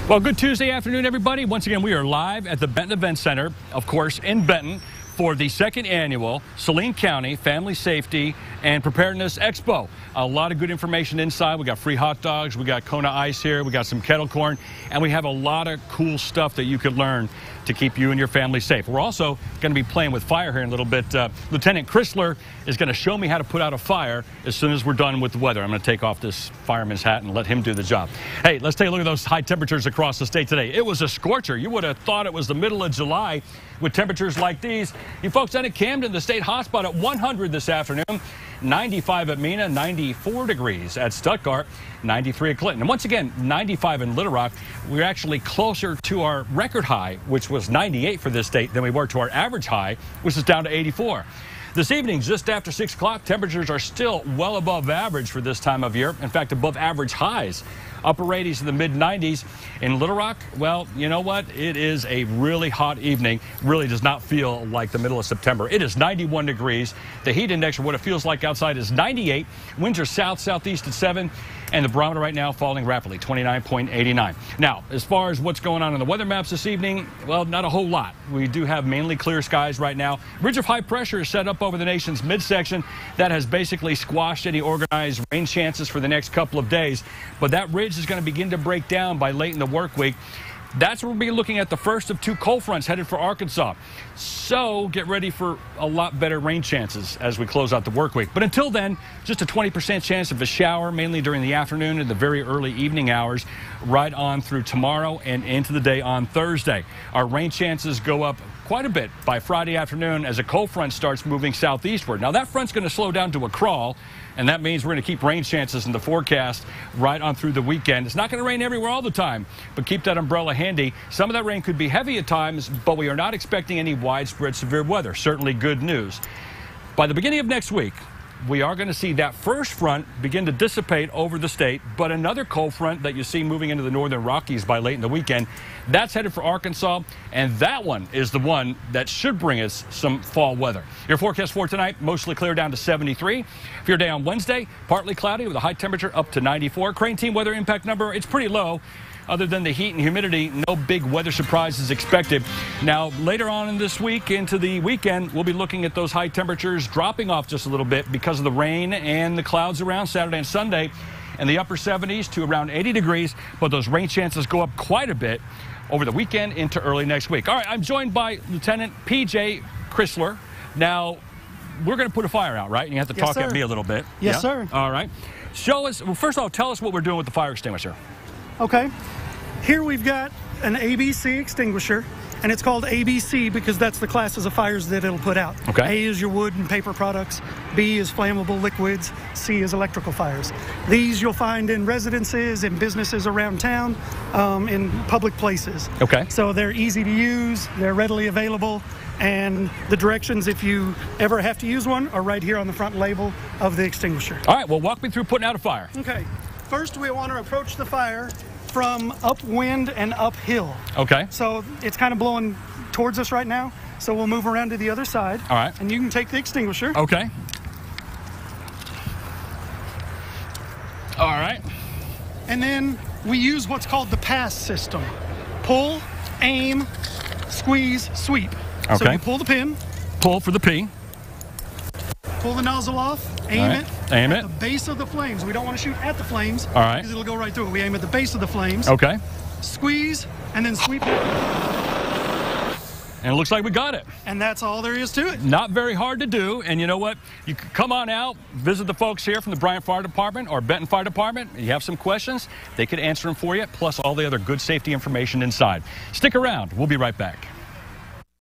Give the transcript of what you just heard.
Well, good Tuesday afternoon, everybody. Once again, we are live at the Benton Event Center, of course, in Benton, for the second annual Saline County Family Safety and Preparedness Expo. A lot of good information inside. We got free hot dogs, we got Kona ice here, we got some kettle corn, and we have a lot of cool stuff that you could learn to keep you and your family safe. We're also going to be playing with fire here in a little bit. Lieutenant Chrysler is going to show me how to put out a fire as soon as we're done with the weather. I'm going to take off this fireman's hat and let him do the job. Hey, let's take a look at those high temperatures across the state today. It was a scorcher. You would have thought it was the middle of July with temperatures like these. You folks down at Camden, the state hotspot at 100 this afternoon. 95 at Mena, 94 degrees at Stuttgart, 93 at Clinton. And once again, 95 in Little Rock. We're actually closer to our record high, which was 98 for this state, than we were to our average high, which is down to 84. This evening, just after 6 o'clock, temperatures are still well above average for this time of year. In fact, above average highs. Upper 80s to the mid-90s. In Little Rock, well, you know what? It is a really hot evening. Really does not feel like the middle of September. It is 91 degrees. The heat index, or what it feels like outside, is 98. Winds are south-southeast at 7. And the barometer right now falling rapidly, 29.89. Now, as far as what's going on in the weather maps this evening, well, not a whole lot. We do have mainly clear skies right now. Ridge of high pressure is set up over the nation's midsection. That has basically squashed any organized rain chances for the next couple of days. But that ridge is going to begin to break down by late in the work week. That's where we'll be looking at the first of 2 cold fronts headed for Arkansas. So get ready for a lot better rain chances as we close out the work week. But until then, just a 20% chance of a shower, mainly during the afternoon and the very early evening hours, right on through tomorrow and into the day on Thursday. Our rain chances go up quite a bit by Friday afternoon as a cold front starts moving southeastward. Now, that front's going to slow down to a crawl, and that means we're going to keep rain chances in the forecast right on through the weekend. It's not going to rain everywhere all the time, but keep that umbrella handy. Some of that rain could be heavy at times, but we are not expecting any widespread severe weather. Certainly good news. By the beginning of next week, we are going to see that first front begin to dissipate over the state, but another cold front that you see moving into the northern Rockies by late in the weekend, that's headed for Arkansas, and that one is the one that should bring us some fall weather. Your forecast for tonight, mostly clear down to 73. For your day on Wednesday, partly cloudy with a high temperature up to 94. Crane Team weather impact number, it's pretty low. Other than the heat and humidity, no big weather surprises expected. Now, later on in this week into the weekend, we'll be looking at those high temperatures dropping off just a little bit because of the rain and the clouds around Saturday and Sunday, and the upper 70s to around 80 degrees, but those rain chances go up quite a bit over the weekend into early next week. All right, I'm joined by Lieutenant P.J. Chrysler. Now, we're going to put a fire out, right? And you have to talk at me a little bit. Yes, sir. All right. Show us, well, first of all, tell us what we're doing with the fire extinguisher. Okay. Here we've got an ABC extinguisher, and it's called ABC because that's the classes of fires that it'll put out. Okay. A is your wood and paper products, B is flammable liquids, C is electrical fires. These you'll find in residences and businesses around town, in public places. Okay. So they're easy to use, they're readily available, and the directions, if you ever have to use one, are right here on the front label of the extinguisher. All right, well, walk me through putting out a fire. Okay. First, we want to approach the fire from upwind and uphill. Okay. So it's kind of blowing towards us right now. So we'll move around to the other side. All right. And you can take the extinguisher. Okay. All right. And then we use what's called the pass system. Pull, aim, squeeze, sweep. Okay. So you pull the pin. Pull for the P. Pull the nozzle off. Aim it. Aim at it. the base of the flames. We don't want to shoot at the flames. All right. Because it'll go right through it. We aim at the base of the flames. Okay. Squeeze, and then sweep it. And it looks like we got it. And that's all there is to it. Not very hard to do. And you know what? You can come on out, visit the folks here from the Bryant Fire Department or Benton Fire Department. You have some questions, they could answer them for you, plus all the other good safety information inside. Stick around. We'll be right back.